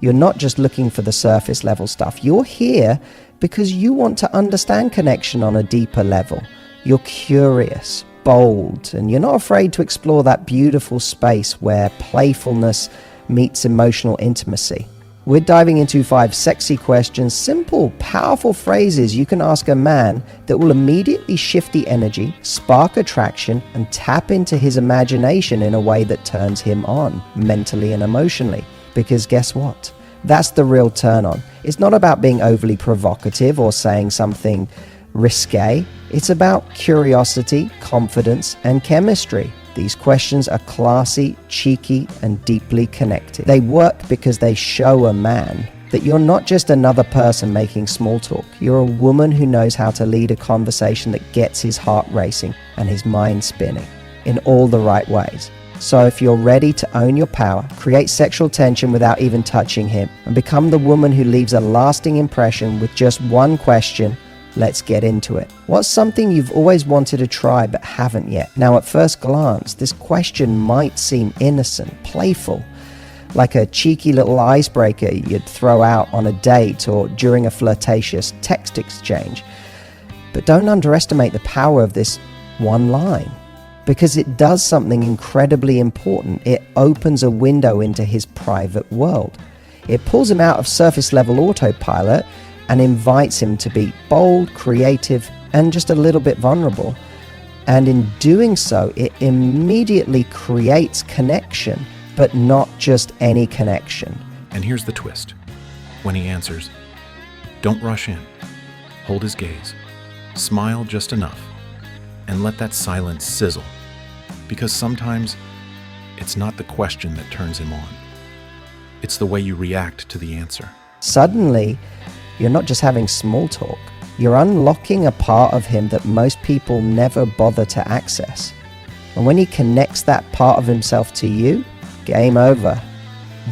You're not just looking for the surface level stuff. You're here because you want to understand connection on a deeper level. You're curious, bold, and you're not afraid to explore that beautiful space where playfulness meets emotional intimacy. We're diving into 5 sexy questions, simple, powerful phrases you can ask a man that will immediately shift the energy, spark attraction, and tap into his imagination in a way that turns him on, mentally and emotionally. Because guess what? That's the real turn on. It's not about being overly provocative or saying something risque. It's about curiosity, confidence, and chemistry. These questions are classy, cheeky, and deeply connected. They work because they show a man that you're not just another person making small talk. You're a woman who knows how to lead a conversation that gets his heart racing and his mind spinning in all the right ways. So if you're ready to own your power, create sexual tension without even touching him, and become the woman who leaves a lasting impression with just one question, let's get into it. What's something you've always wanted to try but haven't yet? Now, at first glance, this question might seem innocent, playful, like a cheeky little icebreaker you'd throw out on a date or during a flirtatious text exchange. But don't underestimate the power of this one line, because it does something incredibly important. It opens a window into his private world. It pulls him out of surface level autopilot and invites him to be bold, creative, and just a little bit vulnerable. And in doing so, it immediately creates connection, but not just any connection. And here's the twist. When he answers, don't rush in. Hold his gaze. Smile just enough. And let that silence sizzle. Because sometimes it's not the question that turns him on. It's the way you react to the answer. Suddenly, you're not just having small talk. You're unlocking a part of him that most people never bother to access. And when he connects that part of himself to you, game over.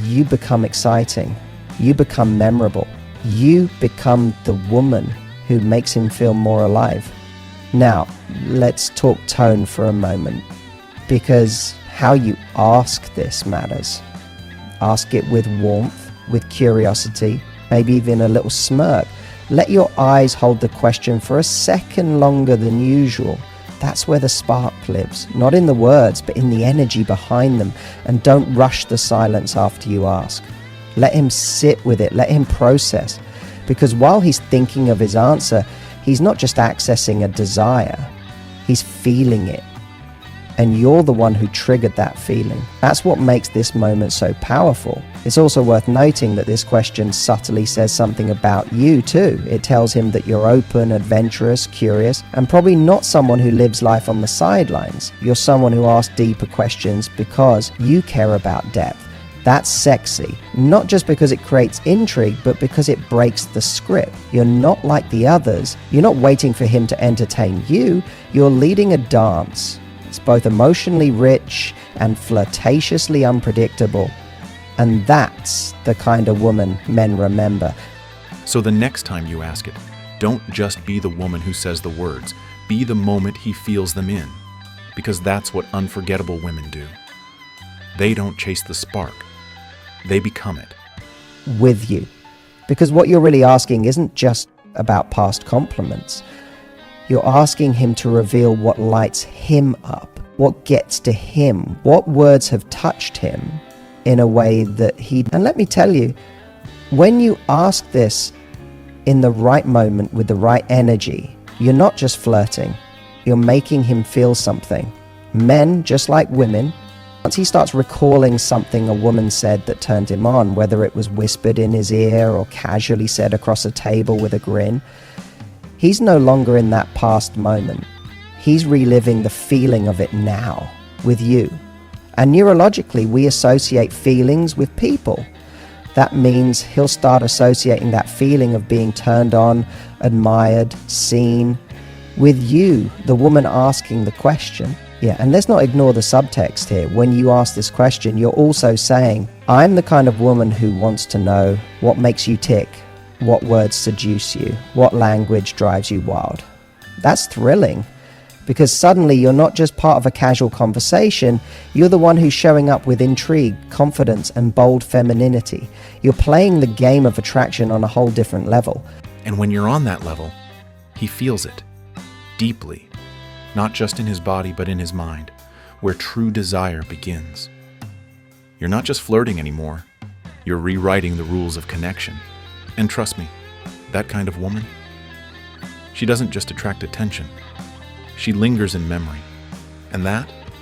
You become exciting. You become memorable. You become the woman who makes him feel more alive. Now, let's talk tone for a moment, because how you ask this matters. Ask it with warmth, with curiosity, maybe even a little smirk. Let your eyes hold the question for a second longer than usual. That's where the spark lives, not in the words, but in the energy behind them. And don't rush the silence after you ask. Let him sit with it, let him process. Because while he's thinking of his answer, he's not just accessing a desire, he's feeling it. And you're the one who triggered that feeling. That's what makes this moment so powerful. It's also worth noting that this question subtly says something about you too. It tells him that you're open, adventurous, curious, and probably not someone who lives life on the sidelines. You're someone who asks deeper questions because you care about depth. That's sexy, not just because it creates intrigue, but because it breaks the script. You're not like the others. You're not waiting for him to entertain you. You're leading a dance. It's both emotionally rich and flirtatiously unpredictable. And that's the kind of woman men remember. So the next time you ask it, don't just be the woman who says the words. Be the moment he feels them in. Because that's what unforgettable women do. They don't chase the spark. They become it. With you. Because what you're really asking isn't just about past compliments. You're asking him to reveal what lights him up, what gets to him, what words have touched him in a way that he... And let me tell you, when you ask this in the right moment with the right energy, you're not just flirting, you're making him feel something. Men, just like women, once he starts recalling something a woman said that turned him on, whether it was whispered in his ear or casually said across a table with a grin, he's no longer in that past moment. He's reliving the feeling of it now with you. And neurologically, we associate feelings with people. That means he'll start associating that feeling of being turned on, admired, seen, with you, the woman asking the question. Yeah, and let's not ignore the subtext here. When you ask this question, you're also saying, I'm the kind of woman who wants to know what makes you tick, what words seduce you, what language drives you wild. That's thrilling. Because suddenly you're not just part of a casual conversation, you're the one who's showing up with intrigue, confidence, and bold femininity. You're playing the game of attraction on a whole different level. And when you're on that level, he feels it deeply, not just in his body, but in his mind, where true desire begins. You're not just flirting anymore, you're rewriting the rules of connection. And trust me, that kind of woman, she doesn't just attract attention, she lingers in memory. And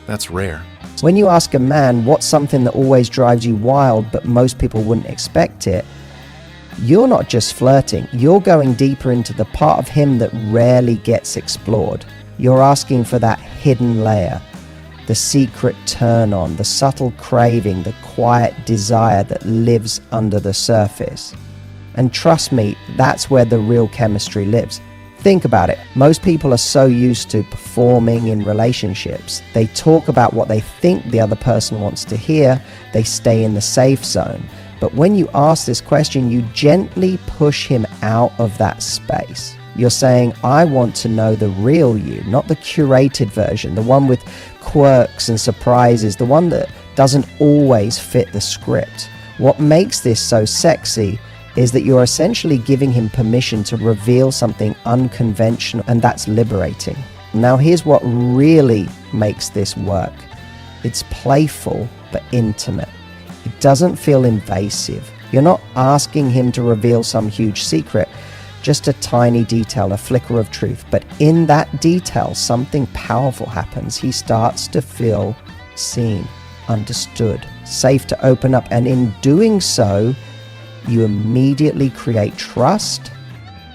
that's rare. When you ask a man what's something that always drives you wild but most people wouldn't expect it, you're not just flirting, you're going deeper into the part of him that rarely gets explored. You're asking for that hidden layer, the secret turn on, the subtle craving, the quiet desire that lives under the surface. And trust me, that's where the real chemistry lives. Think about it. Most people are so used to performing in relationships. They talk about what they think the other person wants to hear. They stay in the safe zone. But when you ask this question, you gently push him out of that space. You're saying, I want to know the real you, not the curated version, the one with quirks and surprises, the one that doesn't always fit the script. What makes this so sexy is that you're essentially giving him permission to reveal something unconventional, and that's liberating. Now here's what really makes this work. It's playful but intimate. It doesn't feel invasive. You're not asking him to reveal some huge secret, just a tiny detail, a flicker of truth. But in that detail, something powerful happens. He starts to feel seen, understood, safe to open up, and in doing so, you immediately create trust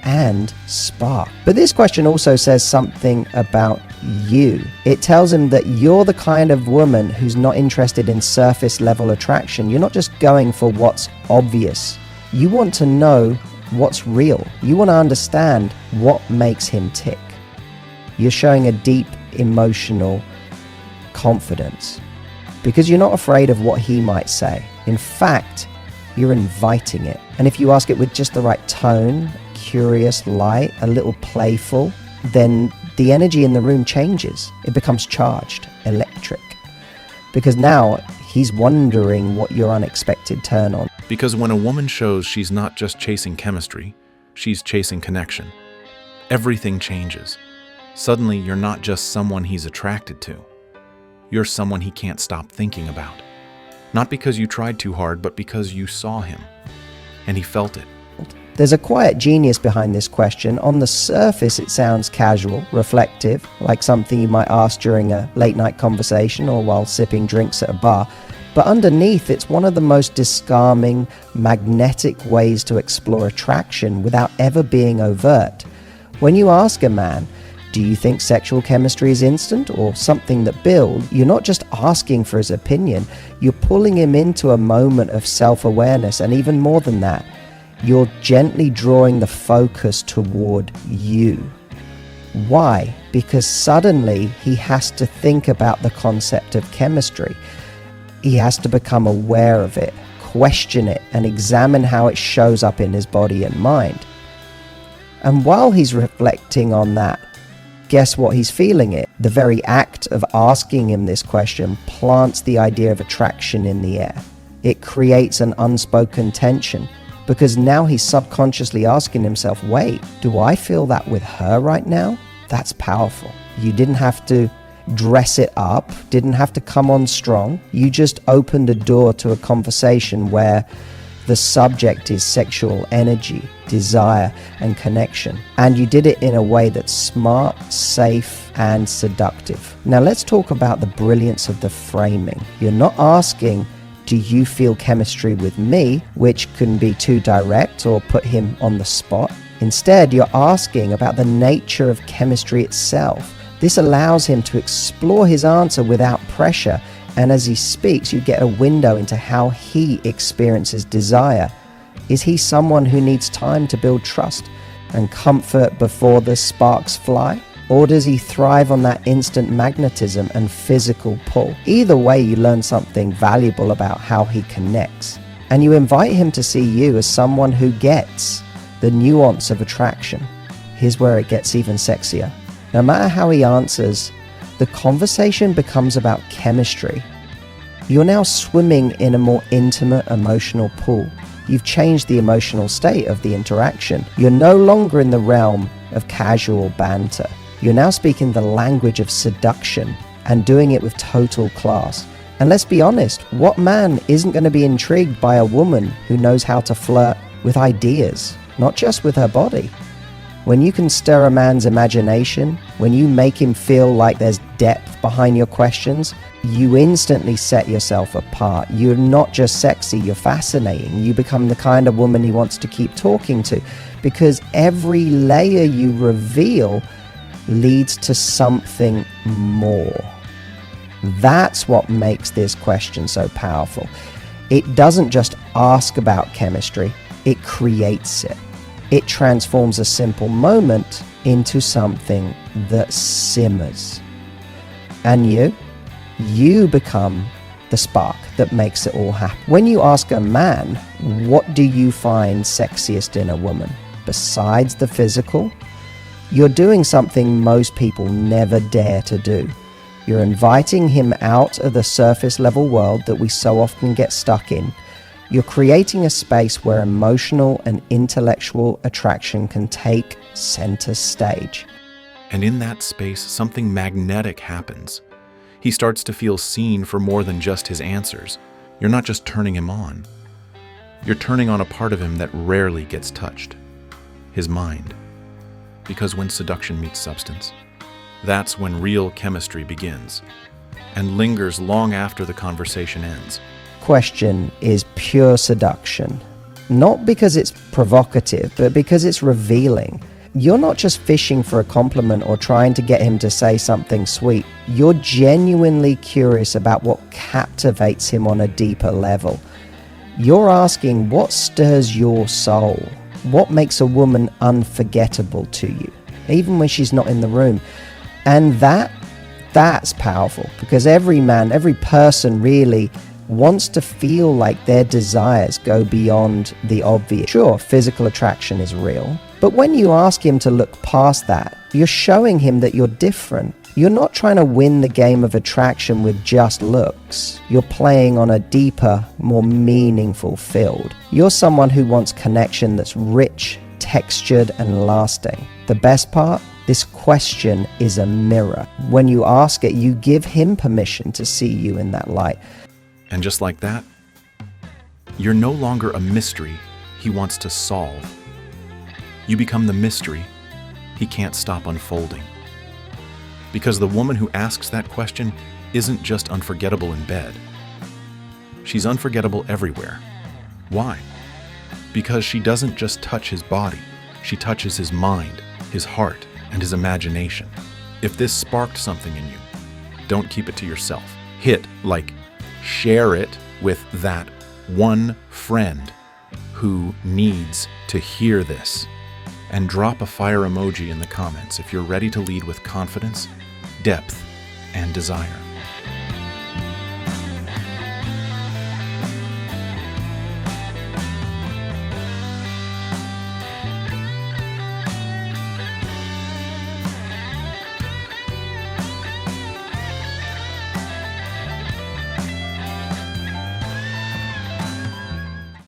and spark. But this question also says something about you. It tells him that you're the kind of woman who's not interested in surface level attraction. You're not just going for what's obvious. You want to know what's real. You want to understand what makes him tick. You're showing a deep emotional confidence because you're not afraid of what he might say. In fact, you're inviting it. And if you ask it with just the right tone, curious, light, a little playful, then the energy in the room changes. It becomes charged, electric. Because now he's wondering what your unexpected turn on. Because when a woman shows she's not just chasing chemistry, she's chasing connection, everything changes. Suddenly, you're not just someone he's attracted to. You're someone he can't stop thinking about. Not because you tried too hard, but because you saw him, and he felt it. There's a quiet genius behind this question. On the surface, it sounds casual, reflective, like something you might ask during a late-night conversation or while sipping drinks at a bar. But underneath, it's one of the most disarming, magnetic ways to explore attraction without ever being overt. When you ask a man, do you think sexual chemistry is instant or something that builds? You're not just asking for his opinion, you're pulling him into a moment of self-awareness, and even more than that, you're gently drawing the focus toward you. Why? Because suddenly he has to think about the concept of chemistry. He has to become aware of it, question it, and examine how it shows up in his body and mind. And while he's reflecting on that, guess what he's feeling it? The very act of asking him this question plants the idea of attraction in the air. It creates an unspoken tension because now he's subconsciously asking himself, wait, do I feel that with her right now? That's powerful. You didn't have to dress it up, didn't have to come on strong. You just opened a door to a conversation where the subject is sexual energy, desire, and connection. And you did it in a way that's smart, safe, and seductive. Now let's talk about the brilliance of the framing. You're not asking, do you feel chemistry with me, which can be too direct or put him on the spot. Instead, you're asking about the nature of chemistry itself. This allows him to explore his answer without pressure. And as he speaks, you get a window into how he experiences desire. Is he someone who needs time to build trust and comfort before the sparks fly? Or does he thrive on that instant magnetism and physical pull? Either way, you learn something valuable about how he connects. And you invite him to see you as someone who gets the nuance of attraction. Here's where it gets even sexier. No matter how he answers, the conversation becomes about chemistry. You're now swimming in a more intimate emotional pool. You've changed the emotional state of the interaction. You're no longer in the realm of casual banter. You're now speaking the language of seduction and doing it with total class. And let's be honest, what man isn't going to be intrigued by a woman who knows how to flirt with ideas, not just with her body? When you can stir a man's imagination, when you make him feel like there's depth behind your questions, you instantly set yourself apart. You're not just sexy, you're fascinating. You become the kind of woman he wants to keep talking to, because every layer you reveal leads to something more. That's what makes this question so powerful. It doesn't just ask about chemistry, it creates it. It transforms a simple moment into something that simmers. And you become the spark that makes it all happen. When you ask a man, what do you find sexiest in a woman? Besides the physical, you're doing something most people never dare to do. You're inviting him out of the surface level world that we so often get stuck in. You're creating a space where emotional and intellectual attraction can take center stage. And in that space, something magnetic happens. He starts to feel seen for more than just his answers. You're not just turning him on. You're turning on a part of him that rarely gets touched. His mind. Because when seduction meets substance, that's when real chemistry begins and lingers long after the conversation ends. Question is pure seduction. Not because it's provocative, but because it's revealing. You're not just fishing for a compliment or trying to get him to say something sweet. You're genuinely curious about what captivates him on a deeper level. You're asking what stirs your soul? What makes a woman unforgettable to you, even when she's not in the room? And that's powerful, because every man, every person really wants to feel like their desires go beyond the obvious. Sure, physical attraction is real, but when you ask him to look past that, you're showing him that you're different. You're not trying to win the game of attraction with just looks. You're playing on a deeper, more meaningful field. You're someone who wants connection that's rich, textured, and lasting. The best part? This question is a mirror. When you ask it, you give him permission to see you in that light. And just like that, you're no longer a mystery he wants to solve. You become the mystery he can't stop unfolding. Because the woman who asks that question isn't just unforgettable in bed. She's unforgettable everywhere. Why? Because she doesn't just touch his body, she touches his mind, his heart, and his imagination. If this sparked something in you, don't keep it to yourself. Share it with that one friend who needs to hear this. And drop a fire emoji in the comments if you're ready to lead with confidence, depth, and desire.